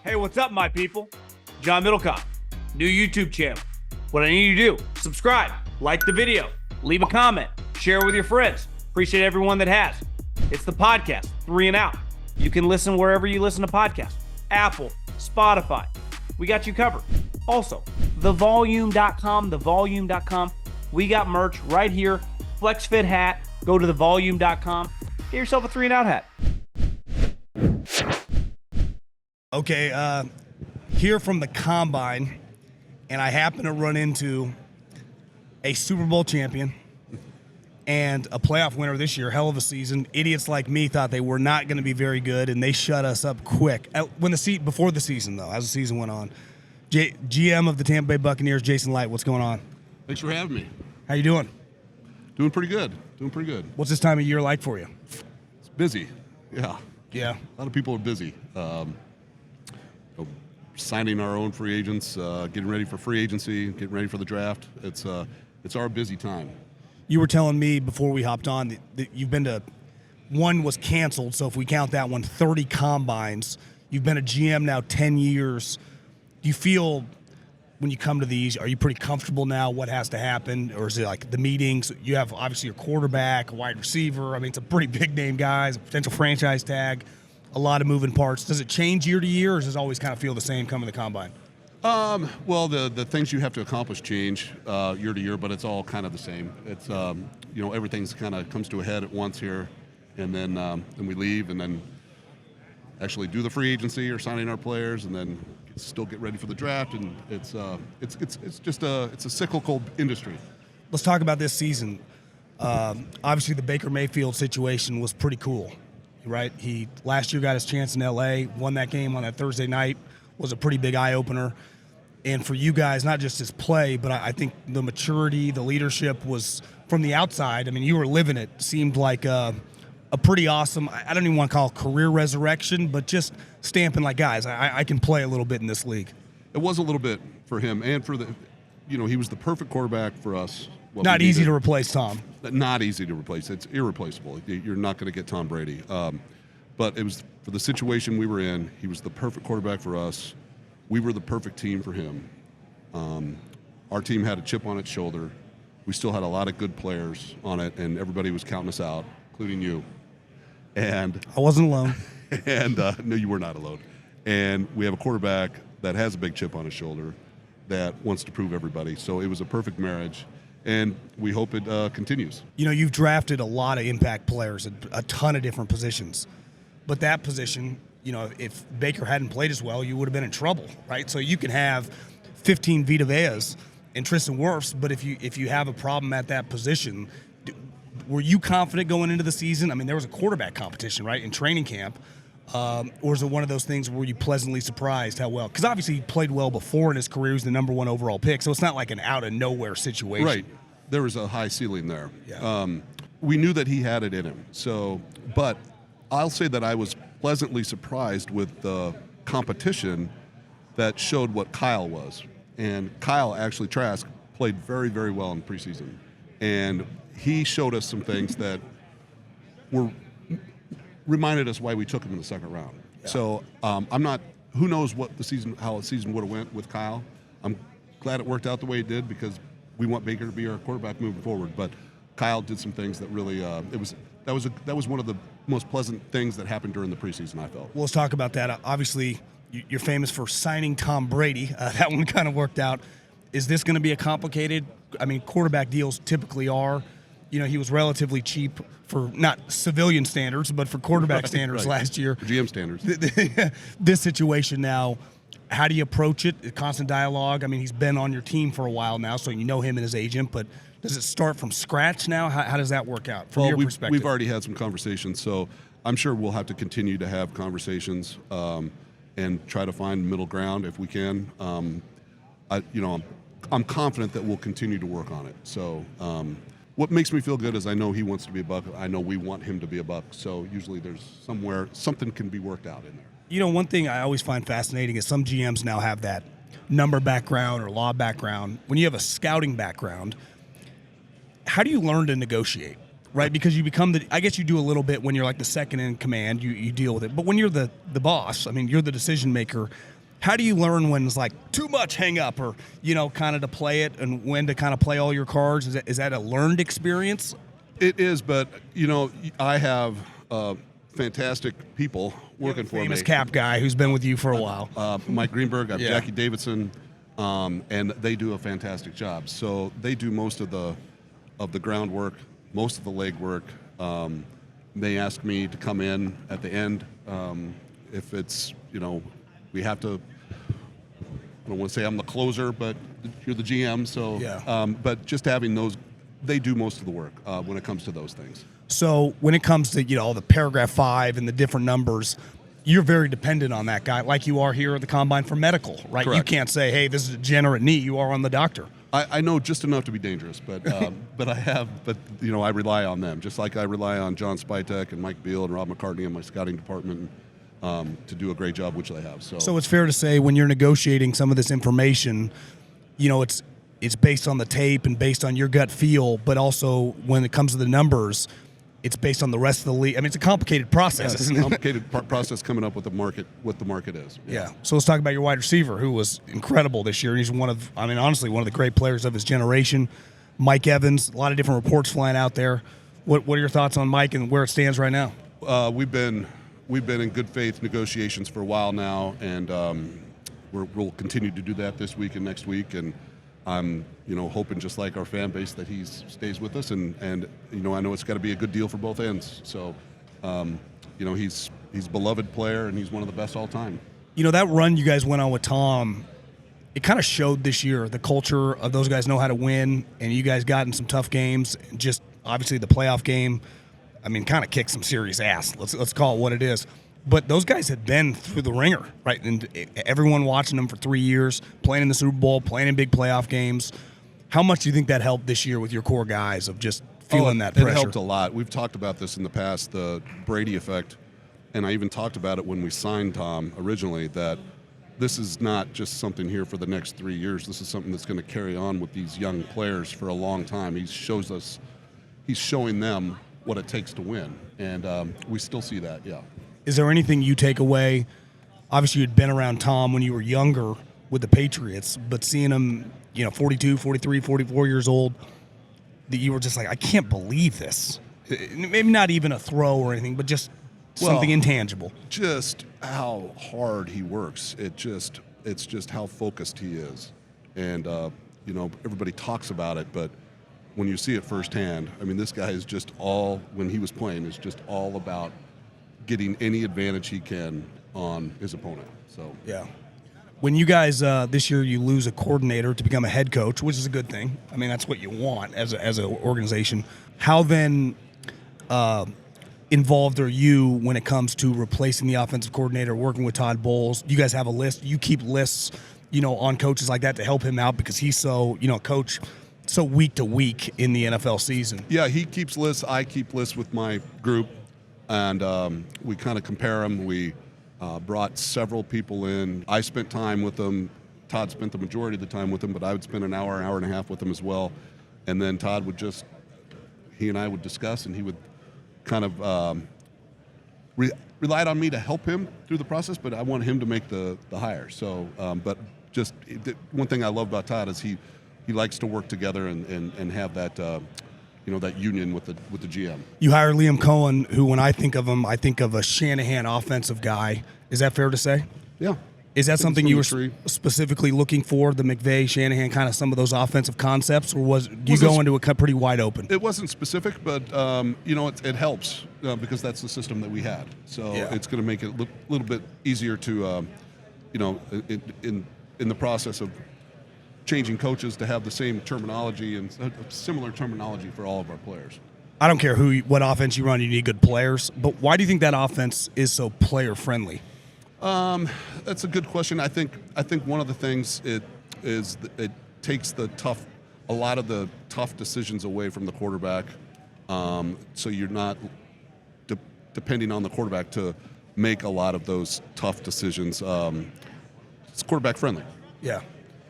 Hey, what's up, my people? John Middlekauff, new YouTube channel. What I need you to do, subscribe, like the video, leave a comment, share it with your friends. Appreciate everyone that has. It's the podcast, 3 and Out. You can listen wherever you listen to podcasts. Apple, Spotify. We got you covered. Also, thevolume.com. We got merch right here. Flex Fit hat. Go to thevolume.com. Get yourself a 3 and Out hat. Okay, here from the Combine, and I happen to run into a Super Bowl champion and a playoff winner this year. Hell of a season. Idiots like me thought they were not going to be very good, and they shut us up quick. Before the season, though, as the season went on. GM of the Tampa Bay Buccaneers, Jason Licht, what's going on? Thanks for having me. How you doing? Doing pretty good. What's this time of year like for you? It's busy. Yeah. Yeah. A lot of people are busy. Signing our own free agents, getting ready for free agency, getting ready for the draft. It's our busy time. You were telling me before we hopped on that you've been to, one was canceled, so if we count that one, 30 combines. You've been a GM now 10 years. Do you feel when you come to these, are you pretty comfortable now what has to happen? Or is it like the meetings? You have obviously your quarterback, a wide receiver. I mean, it's a pretty big name guys, a potential franchise tag, a lot of moving parts. Does it change year to year, or does it always kind of feel the same coming to the Combine? Well, the things you have to accomplish change year to year, but it's all kind of the same. It's everything's kind of comes to a head at once here, and then we leave, and then actually do the free agency or signing our players, and then still get ready for the draft. And it's just a cyclical industry. Let's talk about this season. Obviously, the Baker Mayfield situation was pretty cool, right? He last year got his chance in L.A., won that game on that Thursday night. Was a pretty big eye-opener. And for you guys, not just his play, but I think the maturity, the leadership was from the outside. I mean, you were living it. Seemed like a pretty awesome, I don't even want to call it career resurrection, but just stamping like, guys, I can play a little bit in this league. It was a little bit for him, and for he was the perfect quarterback for us. Not easy to replace Tom. Not easy to replace. It's irreplaceable. You're not going to get Tom Brady. But it was for the situation we were in. He was the perfect quarterback for us. We were the perfect team for him. Our team had a chip on its shoulder. We still had a lot of good players on it, and everybody was counting us out, including you. And I wasn't alone. And no, you were not alone. And we have a quarterback that has a big chip on his shoulder that wants to prove everybody. So it was a perfect marriage, and we hope it continues. You've drafted a lot of impact players at a ton of different positions. But that position, if Baker hadn't played as well, you would have been in trouble, right? So you can have 15 Vita Veas and Tristan Wirfs, but if you have a problem at that position, were you confident going into the season? I mean, there was a quarterback competition, right, in training camp. Or is it one of those things where you pleasantly surprised how well? Because obviously he played well before in his career. He was the number 1 overall pick, so it's not like an out-of-nowhere situation. Right. There was a high ceiling there. Yeah. We knew that he had it in him. But I'll say that I was pleasantly surprised with the competition that showed what Kyle was. And Kyle, actually, Trask, played very, very well in preseason. And he showed us some things that reminded us why we took him in the second round. Yeah. So who knows how the season would have went with Kyle. I'm glad it worked out the way it did because we want Baker to be our quarterback moving forward. But Kyle did some things that really, that was one of the most pleasant things that happened during the preseason, I felt. Well, let's talk about that. Obviously, you're famous for signing Tom Brady. That one kind of worked out. Is this going to be a complicated? I mean, quarterback deals typically are. He was relatively cheap for not civilian standards, but for quarterback standards last year. GM standards. This situation now, how do you approach it? Constant dialogue. I mean, he's been on your team for a while now, so you know him and his agent, but does it start from scratch now? How does that work out from your perspective? We've already had some conversations, so I'm sure we'll have to continue to have conversations and try to find middle ground if we can. I'm confident that we'll continue to work on it. So what makes me feel good is I know he wants to be a Buc. I know we want him to be a Buc. So usually there's something can be worked out in there. One thing I always find fascinating is some GMs now have that number background or law background. When you have a scouting background, how do you learn to negotiate, right? Because you become I guess you do a little bit when you're like the second in command, you deal with it. But when you're the boss, I mean, you're the decision maker, How do you learn when it's like too much hang up or, kind of to play it and when to kind of play all your cards? Is that a learned experience? It is, but, I have fantastic people working for me. Famous cap guy who's been with you for a while. Mike Greenberg, I have Yeah. Jackie Davidson, and they do a fantastic job. So they do most of the groundwork, most of the legwork. They ask me to come in at the end if it's, we have to. I don't want to say I'm the closer, but you're the GM. So, Yeah. but just having those, they do most of the work when it comes to those things. So when it comes to, the paragraph 5 and the different numbers, you're very dependent on that guy, like you are here at the Combine for medical, right? Correct. You can't say, hey, this is a degenerate knee. You are on the doctor. I know just enough to be dangerous, but but I rely on them, just like I rely on John Spytek and Mike Beal and Rob McCartney in my scouting department to do a great job, which they have. So it's fair to say when you're negotiating some of this information, it's based on the tape and based on your gut feel, but also when it comes to the numbers, it's based on the rest of the league. I mean, it's a complicated process. It's a complicated process coming up with the market is. Yeah. So let's talk about your wide receiver, who was incredible this year. He's honestly, one of the great players of his generation. Mike Evans, a lot of different reports flying out there. What are your thoughts on Mike and where it stands right now? We've been in good faith negotiations for a while now, and we'll continue to do that this week and next week. And I'm, hoping just like our fan base that he stays with us, and I know it's got to be a good deal for both ends. So, he's a beloved player, and he's one of the best all time. That run you guys went on with Tom, it kind of showed this year the culture of those guys know how to win, and you guys got in some tough games. Just obviously the playoff game, kind of kicked some serious ass. Let's call it what it is. But those guys had been through the ringer, right? And everyone watching them for 3 years, playing in the Super Bowl, playing in big playoff games. How much do you think that helped this year with your core guys of just feeling that pressure? It helped a lot. We've talked about this in the past, the Brady Effect, and I even talked about it when we signed Tom originally, that this is not just something here for the next 3 years. This is something that's going to carry on with these young players for a long time. He's showing them what it takes to win, and we still see that, yeah. Is there anything you take away? Obviously, you'd been around Tom when you were younger with the Patriots, but seeing him, 42, 43, 44 years old, that you were just like, I can't believe this. Maybe not even a throw or anything, but just something intangible. Just how hard he works. It's just how focused he is. And, everybody talks about it, but when you see it firsthand, this guy is just when he was playing, is just all about getting any advantage he can on his opponent. So yeah. When you guys this year you lose a coordinator to become a head coach, which is a good thing. That's what you want as an organization. How then involved are you when it comes to replacing the offensive coordinator, working with Todd Bowles? You guys have a list. You keep lists, on coaches like that to help him out because he's so, coach so week to week in the NFL season. Yeah, he keeps lists. I keep lists with my group. And we kind of compare them. We brought several people in. I spent time with them. Todd spent the majority of the time with them, but I would spend an hour and a half with them as well. And then Todd would he and I would discuss, and he would kind of relied on me to help him through the process, but I want him to make the hire. So, but just one thing I love about Todd is he likes to work together and have that that union with the GM. You hire Liam Cohen, who when I think of him, I think of a Shanahan offensive guy. Is that fair to say? Yeah. Is that something you were specifically looking for, the McVay, Shanahan, kind of some of those offensive concepts, or do you go into it pretty wide open? It wasn't specific, but it helps because that's the system that we had. So it's going to make it a little bit easier to, in the process of changing coaches to have the same terminology and similar terminology for all of our players. I don't care what offense you run, you need good players. But why do you think that offense is so player friendly? That's a good question. I think one of the things it takes a lot of the tough decisions away from the quarterback. So you're not depending on the quarterback to make a lot of those tough decisions. It's quarterback friendly. Yeah.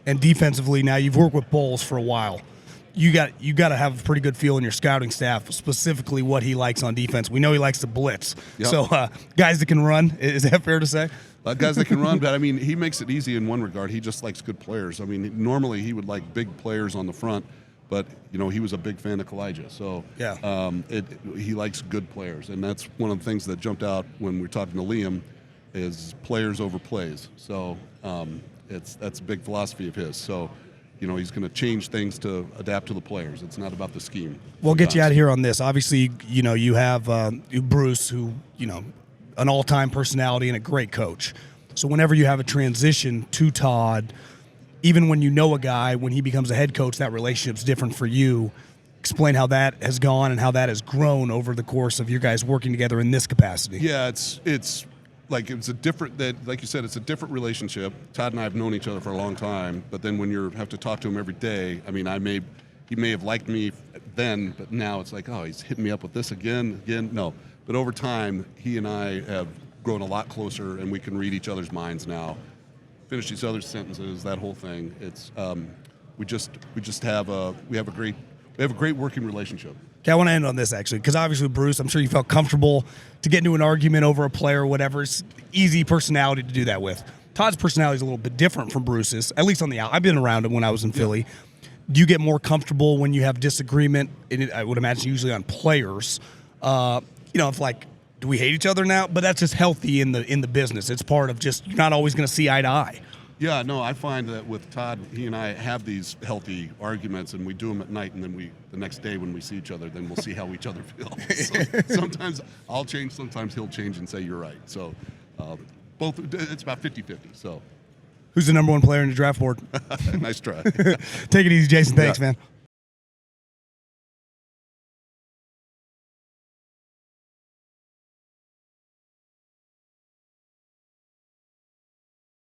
And defensively, now you've worked with Bowles for a while. You got to have a pretty good feel in your scouting staff, specifically what he likes on defense. We know he likes to blitz. Yep. So guys that can run, is that fair to say? Guys that can run, but I mean, he makes it easy in one regard. He just likes good players. I mean, normally he would like big players on the front, but he was a big fan of Kalijah. So yeah, he likes good players, and that's one of the things that jumped out when we were talking to Liam, is players over plays. So that's a big philosophy of his. So he's going to change things to adapt to the players. It's not about the scheme. We'll get you out of here on this. Obviously, you have Bruce, who an all-time personality and a great coach. So whenever you have a transition to Todd, even when you know a guy, when he becomes a head coach, that relationship's different for you. Explain how that has gone and how that has grown over the course of you guys working together in this capacity. Yeah, it's like a different, like you said, it's a different relationship. Todd and I have known each other for a long time, but then when you have to talk to him every day, I mean, he may have liked me then, but now it's like, oh, he's hitting me up with this again. No. But over time, he and I have grown a lot closer, and we can read each other's minds now, finish each other's sentences, that whole thing. It's we have a great working relationship. Okay, I want to end on this, actually, because obviously, Bruce, I'm sure you felt comfortable to get into an argument over a player or whatever. It's easy personality to do that with. Todd's personality is a little bit different from Bruce's, at least on the out. I've been around him when I was in Philly. Do you get more comfortable when you have disagreement? I would imagine usually on players. If like, do we hate each other now? But that's just healthy in the business. It's part of just, you're not always going to see eye to eye. Yeah, no, I find that with Todd, he and I have these healthy arguments, and we do them at night, and then the next day when we see each other, then we'll see how each other feel. So sometimes I'll change, sometimes he'll change and say, you're right. So both, it's about 50-50. So who's the number one player in the draft board? Nice try. Take it easy, Jason. Thanks, man.